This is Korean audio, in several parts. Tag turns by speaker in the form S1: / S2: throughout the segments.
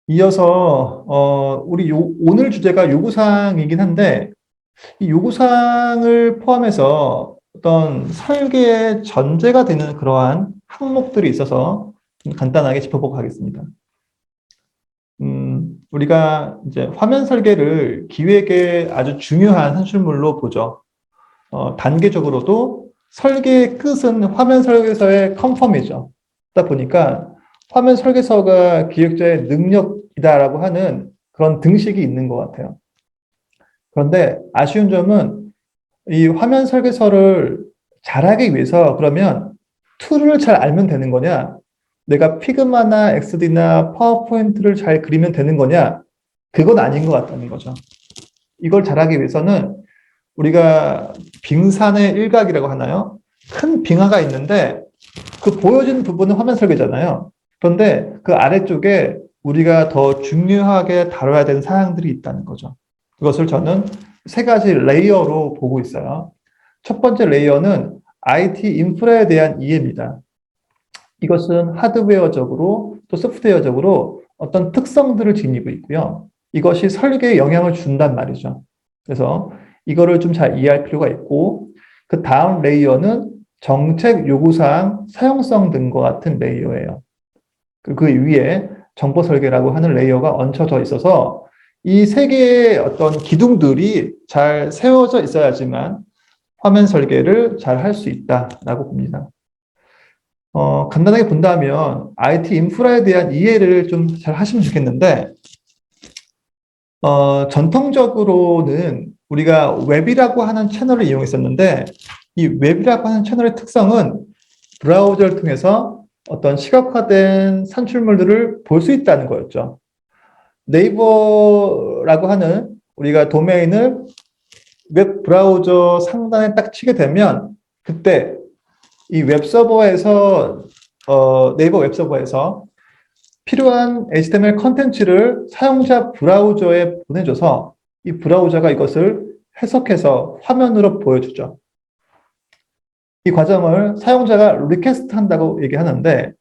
S1: 이어서 우리 오늘 주제가 요구사항이긴 한데 이 요구사항을 포함해서 어떤 설계의 전제가 되는 그러한 항목들이 있어서 좀 간단하게 짚어보고 가겠습니다. 우리가 이제 화면 설계를 기획의 아주 중요한 산출물로 보죠. 단계적으로도 설계의 끝은 화면 설계서의 컨펌이죠. 그러다 보니까 화면 설계서가 기획자의 능력이다라고 하는 그런 등식이 있는 것 같아요. 그런데 아쉬운 점은 이 화면 설계서를 잘하기 위해서 그러면 툴을 잘 알면 되는 거냐? 내가 피그마나 엑스디나 파워포인트를 잘 그리면 되는 거냐? 그건 아닌 것 같다는 거죠. 이걸 잘하기 위해서는 우리가 빙산의 일각이라고 하나요? 큰 빙하가 있는데 그 보여진 부분은 화면 설계잖아요. 그런데 그 아래쪽에 우리가 더 중요하게 다뤄야 되는 사항들이 있다는 거죠. 그것을 저는 세 가지 레이어로 보고 있어요. 첫 번째 레이어는 IT 인프라에 대한 이해입니다. 이것은 하드웨어적으로 또 소프트웨어적으로 어떤 특성들을 지니고 있고요. 이것이 설계에 영향을 준단 말이죠. 그래서 이거를 좀 잘 이해할 필요가 있고, 그 다음 레이어는 정책 요구사항 사용성 등과 같은 레이어예요. 그 위에 정보 설계라고 하는 레이어가 얹혀져 있어서 이 세 개의 어떤 기둥들이 잘 세워져 있어야지만 화면 설계를 잘 할 수 있다라고 봅니다. 간단하게 본다면 IT 인프라에 대한 이해를 좀 잘 하시면 좋겠는데, 전통적으로는 우리가 웹이라고 하는 채널을 이용했었는데, 이 웹이라고 하는 채널의 특성은 브라우저를 통해서 어떤 시각화된 산출물들을 볼 수 있다는 거였죠. 네이버라고 하는 우리가 도메인을 웹 브라우저 상단에 딱 치게 되면 그때 이 웹서버에서 네이버 웹서버에서 필요한 HTML 컨텐츠를 사용자 브라우저에 보내줘서 이 브라우저가 이것을 해석해서 화면으로 보여주죠. 이 과정을 사용자가 리퀘스트 한다고 얘기하는데,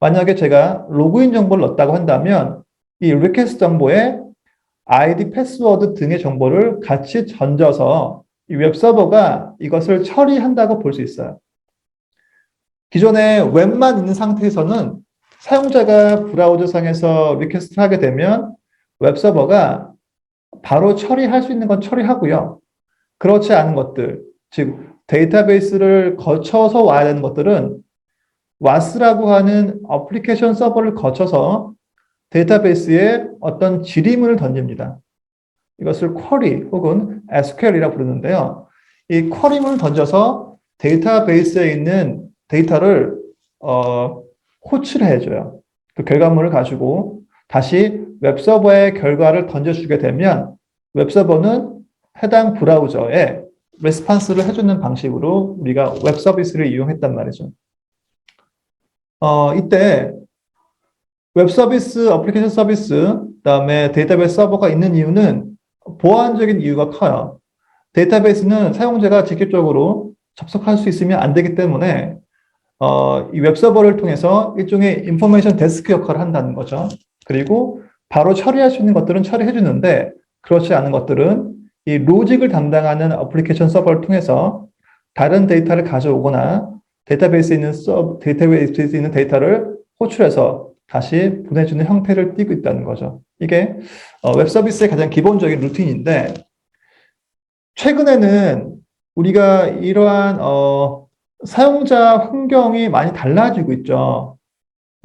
S1: 만약에 제가 로그인 정보를 넣었다고 한다면 이 리퀘스트 정보에 아이디, 패스워드 등의 정보를 같이 던져서 이 웹서버가 이것을 처리한다고 볼 수 있어요. 기존에 웹만 있는 상태에서는 사용자가 브라우저상에서 리퀘스트를 하게 되면 웹서버가 바로 처리할 수 있는 건 처리하고요. 그렇지 않은 것들, 즉 데이터베이스를 거쳐서 와야 되는 것들은 WAS라고 하는 어플리케이션 서버를 거쳐서 데이터베이스에 어떤 지리문을 던집니다. 이것을 쿼리 혹은 SQL이라고 부르는데요. 이 쿼리문을 던져서 데이터베이스에 있는 데이터를 호출을 해줘요. 그 결과물을 가지고 다시 웹서버에 결과를 던져주게 되면 웹서버는 해당 브라우저에 레스판스를 해주는 방식으로 우리가 웹 서비스를 이용했단 말이죠. 이때 웹 서비스, 어플리케이션 서비스, 그다음에 데이터베이스 서버가 있는 이유는 보안적인 이유가 커요. 데이터베이스는 사용자가 직접적으로 접속할 수 있으면 안 되기 때문에 이 웹서버를 통해서 일종의 인포메이션 데스크 역할을 한다는 거죠. 그리고 바로 처리할 수 있는 것들은 처리해 주는데 그렇지 않은 것들은 이 로직을 담당하는 어플리케이션 서버를 통해서 다른 데이터를 가져오거나 데이터베이스에 있는 데이터를 호출해서 다시 보내주는 형태를 띠고 있다는 거죠. 이게 웹 서비스의 가장 기본적인 루틴인데, 최근에는 우리가 이러한 사용자 환경이 많이 달라지고 있죠.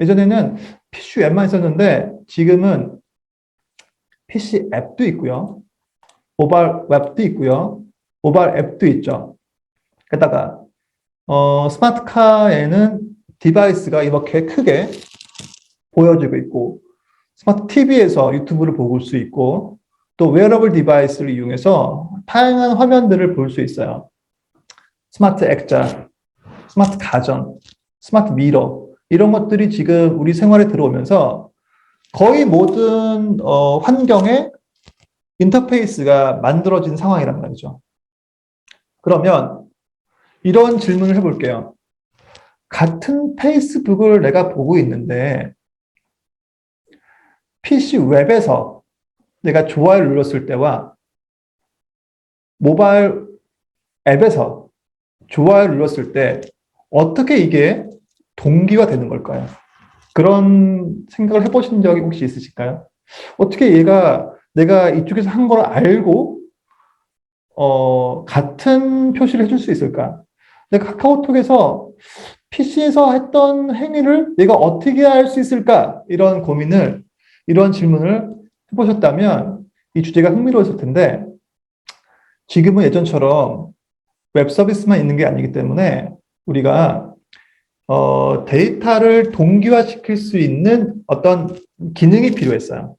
S1: 예전에는 PC 앱만 있었는데 지금은 PC 앱도 있고요. 모바일 웹도 있고요. 모바일 앱도 있죠. 게다가 스마트카에는 디바이스가 이렇게 크게 보여지고 있고, 스마트 TV에서 유튜브를 볼 수 있고, 또 웨어러블 디바이스를 이용해서 다양한 화면들을 볼 수 있어요. 스마트 액자, 스마트 가전, 스마트 미러, 이런 것들이 지금 우리 생활에 들어오면서 거의 모든 환경에 인터페이스가 만들어진 상황이란 말이죠. 그러면 이런 질문을 해볼게요. 같은 페이스북을 내가 보고 있는데 PC 웹에서 내가 좋아요를 눌렀을 때와 모바일 앱에서 좋아요를 눌렀을 때 어떻게 이게 동기화 되는 걸까요? 그런 생각을 해보신 적이 혹시 있으실까요? 어떻게 얘가 내가 이쪽에서 한 걸 알고 같은 표시를 해줄 수 있을까? 근데 카카오톡에서 PC에서 했던 행위를 내가 어떻게 할 수 있을까? 이런 질문을 해보셨다면 이 주제가 흥미로웠을 텐데 지금은 예전처럼 웹 서비스만 있는 게 아니기 때문에 우리가 데이터를 동기화시킬 수 있는 어떤 기능이 필요했어요.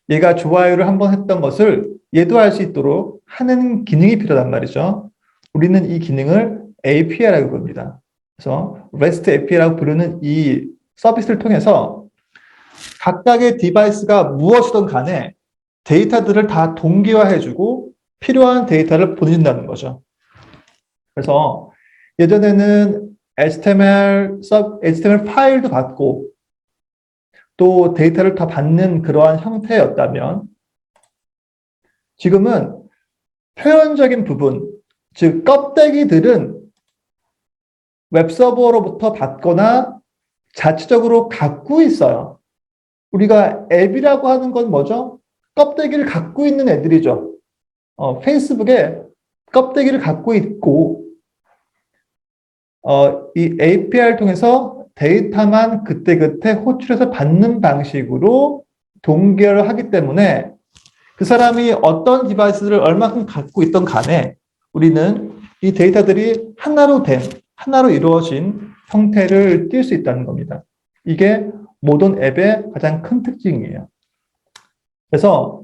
S1: 얘가 좋아요를 한번 했던 것을 얘도 할 수 있도록 하는 기능이 필요하단 말이죠. 우리는 이 기능을 API라고 부릅니다. 그래서 REST API라고 부르는 이 서비스를 통해서 각각의 디바이스가 무엇이든 간에 데이터들을 다 동기화해주고 필요한 데이터를 보내준다는 거죠. 그래서 예전에는 HTML 파일도 받고 또 데이터를 다 받는 그러한 형태였다면 지금은 표현적인 부분, 즉 껍데기들은 웹서버로부터 받거나 자체적으로 갖고 있어요. 우리가 앱이라고 하는 건 뭐죠? 껍데기를 갖고 있는 애들이죠. 페이스북에 껍데기를 갖고 있고 이 API를 통해서 데이터만 그때그때 호출해서 받는 방식으로 동기화를 하기 때문에 그 사람이 어떤 디바이스를 얼마큼 갖고 있던 간에 우리는 이 데이터들이 하나로 이루어진 형태를 띌 수 있다는 겁니다. 이게 모던 앱의 가장 큰 특징이에요. 그래서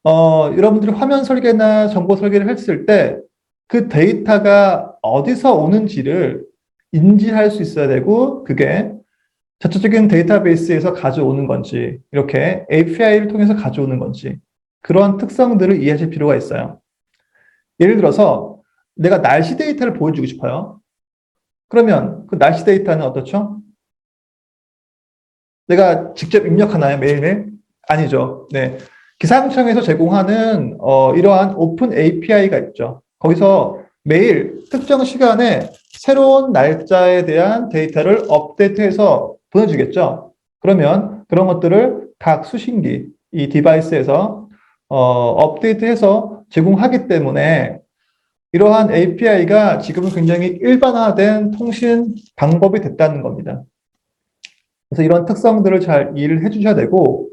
S1: 여러분들이 화면 설계나 정보 설계를 했을 때 그 데이터가 어디서 오는지를 인지할 수 있어야 되고 그게 자체적인 데이터베이스에서 가져오는 건지 이렇게 API를 통해서 가져오는 건지 그런 특성들을 이해하실 필요가 있어요. 예를 들어서 내가 날씨 데이터를 보여주고 싶어요. 그러면 그 날씨 데이터는 어떻죠? 내가 직접 입력하나요? 매일매일? 아니죠. 네. 기상청에서 제공하는 이러한 오픈 API가 있죠. 거기서 매일 특정 시간에 새로운 날짜에 대한 데이터를 업데이트해서 보내주겠죠. 그러면 그런 것들을 각 수신기, 이 디바이스에서 업데이트해서 제공하기 때문에 이러한 API가 지금은 굉장히 일반화된 통신 방법이 됐다는 겁니다. 그래서 이런 특성들을 잘 이해를 해주셔야 되고,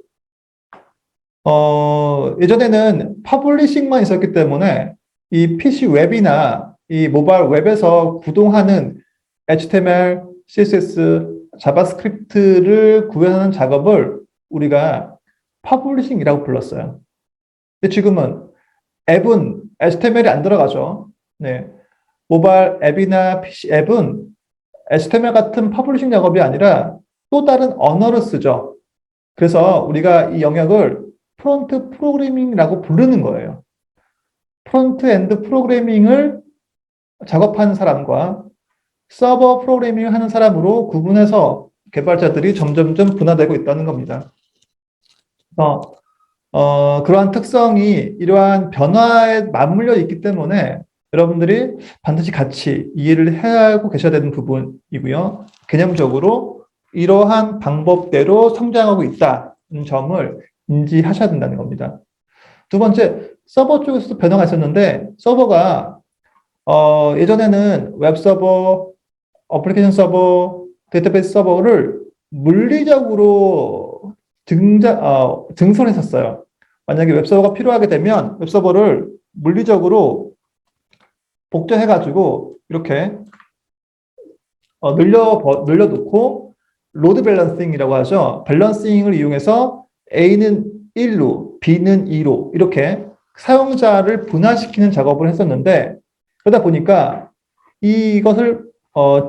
S1: 예전에는 퍼블리싱만 있었기 때문에 이 PC 웹이나 이 모바일 웹에서 구동하는 HTML, CSS, 자바스크립트를 구현하는 작업을 우리가 퍼블리싱이라고 불렀어요. 근데 지금은 앱은 HTML이 안 들어가죠. 네. 모바일 앱이나 PC 앱은 HTML 같은 퍼블리싱 작업이 아니라 또 다른 언어를 쓰죠. 그래서 우리가 이 영역을 프론트 프로그래밍이라고 부르는 거예요. 프론트 엔드 프로그래밍을 작업하는 사람과 서버 프로그래밍을 하는 사람으로 구분해서 개발자들이 점점점 분화되고 있다는 겁니다. 그래서 그러한 특성이 이러한 변화에 맞물려 있기 때문에 여러분들이 반드시 같이 이해를 하고 계셔야 되는 부분이고요. 개념적으로 이러한 방법대로 성장하고 있다는 점을 인지하셔야 된다는 겁니다. 두 번째, 서버 쪽에서도 변화가 있었는데 서버가 예전에는 웹 서버, 어플리케이션 서버, 데이터베이스 서버를 물리적으로 증설했었어요. 만약에 웹서버가 필요하게 되면 웹서버를 물리적으로 복제해가지고 이렇게 늘려놓고 로드 밸런싱이라고 하죠. 밸런싱을 이용해서 A는 1로, B는 2로 이렇게 사용자를 분할시키는 작업을 했었는데 그러다 보니까 이것을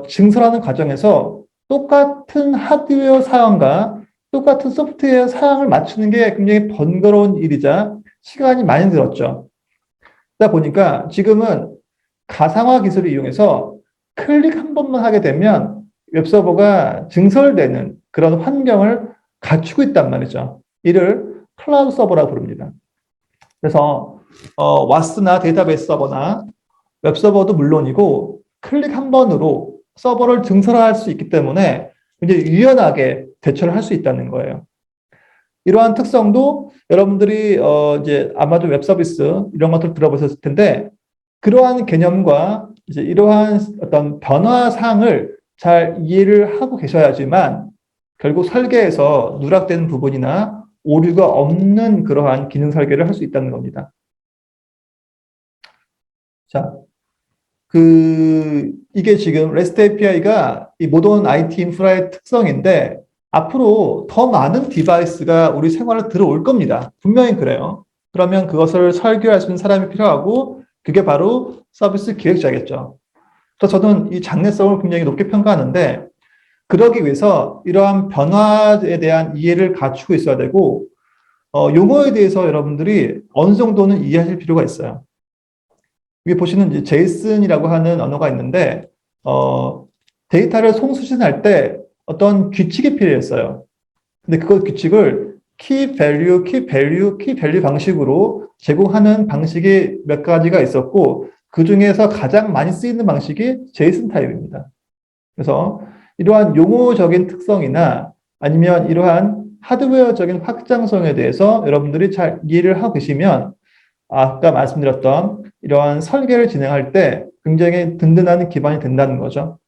S1: 증설하는 과정에서 똑같은 하드웨어 사양과 똑같은 소프트웨어 사양을 맞추는 게 굉장히 번거로운 일이자 시간이 많이 들었죠. 그러다 보니까 지금은 가상화 기술을 이용해서 클릭 한 번만 하게 되면 웹서버가 증설되는 그런 환경을 갖추고 있단 말이죠. 이를 클라우드 서버라고 부릅니다. 그래서 와스나 데이터베이스 서버나 웹 서버도 물론이고 클릭 한 번으로 서버를 증설할 수 있기 때문에 굉장히 유연하게 대처를 할 수 있다는 거예요. 이러한 특성도 여러분들이 이제 아마존 웹 서비스 이런 것들 들어보셨을 텐데 그러한 개념과 이제 이러한 어떤 변화 사항을 잘 이해를 하고 계셔야지만 결국 설계에서 누락되는 부분이나 오류가 없는 그러한 기능 설계를 할 수 있다는 겁니다. 자, 이게 지금 REST API가 이 모던 IT 인프라의 특성인데 앞으로 더 많은 디바이스가 우리 생활에 들어올 겁니다. 분명히 그래요. 그러면 그것을 설계할 수 있는 사람이 필요하고 그게 바로 서비스 기획자겠죠. 그래서 저는 이 장래성을 굉장히 높게 평가하는데 그러기 위해서 이러한 변화에 대한 이해를 갖추고 있어야 되고 용어에 대해서 여러분들이 어느 정도는 이해하실 필요가 있어요. 위에 보시는 이제 제이슨이라고 하는 언어가 있는데 데이터를 송수신할 때 어떤 규칙이 필요했어요. 근데 그 규칙을 key value, key value, key value 방식으로 제공하는 방식이 몇 가지가 있었고 그 중에서 가장 많이 쓰이는 방식이 제이슨 타입입니다. 그래서 이러한 용어적인 특성이나 아니면 이러한 하드웨어적인 확장성에 대해서 여러분들이 잘 이해를 하고 계시면 아까 말씀드렸던 이러한 설계를 진행할 때 굉장히 든든한 기반이 된다는 거죠.